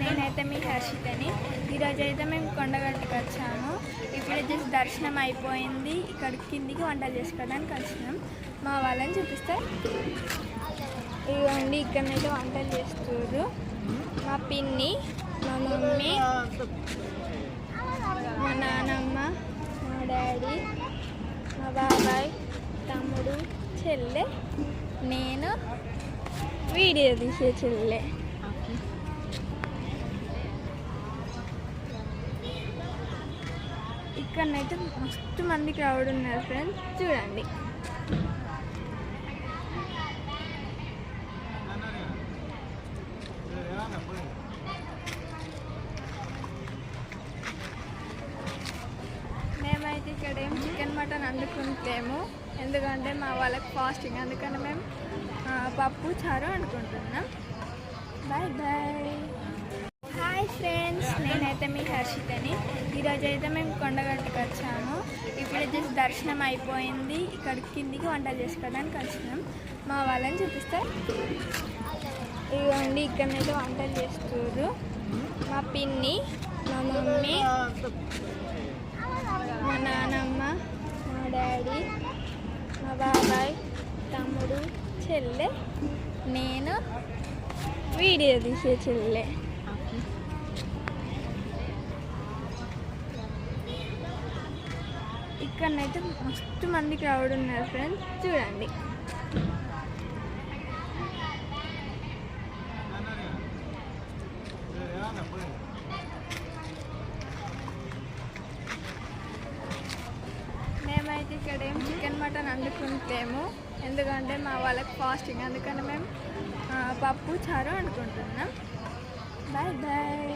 నేనైతే మీ హర్షితని. ఈరోజు అయితే మేము కొండగట్టుకు వచ్చాము. ఇప్పుడు జస్ట్ దర్శనం అయిపోయింది. ఇక్కడ కిందికి వంటలు చేసుకోవడానికి వచ్చినాం. మా వాళ్ళని చూపిస్తే ఇవ్వండి, ఇక్కడనైతే వంటలు చేస్తున్నారు. మా పిన్ని, మా మమ్మీ, మా నానమ్మ, మా డాడీ, మా బాబాయ్, తమ్ముడు, చెల్లె, నేను, వీడియో తీసే చెల్లె. ఇక్కడనైతే మస్తు మంది క్రౌడ్ ఉన్నారు ఫ్రెండ్స్, చూడండి. మేమైతే ఇక్కడ ఏం చికెన్ మటన్ వండుకుంటలేము, ఎందుకంటే మా వాళ్ళకి ఫాస్టింగ్, అందుకని మేము పప్పు చారు అనుకుంటున్నాం. Bye bye. హాయ్ ఫ్రెండ్స్, నేనైతే మీ హర్షితని. ఈరోజు అయితే మేము కొండగట్టుకు వచ్చాము. ఇప్పుడు జస్ట్ దర్శనం అయిపోయింది. ఇక్కడ కిందికి వంటలు చేసుకోవడానికి వచ్చినాం. మా వాళ్ళని చూపిస్తే ఇవ్వండి, ఇక్కడనైతే వంటలు చేస్తున్నారు. మా పిన్ని, మా మమ్మీ, మా నానమ్మ, మా డాడీ, మా బాబాయ్, తమ్ముడు, చెల్లె, నేను, వీడియో తీసే చెల్లె. ఇక్కడనైతే మస్తు మంది క్రౌడ్ ఉన్నారు ఫ్రెండ్స్, చూడండి. మేమైతే ఇక్కడ ఏం చికెన్ మటన్ వండుకుంటలేము, ఎందుకంటే మా వాళ్ళకి ఫాస్టింగ్, అందుకని మేము పప్పు చారు అనుకుంటున్నాం. Bye bye.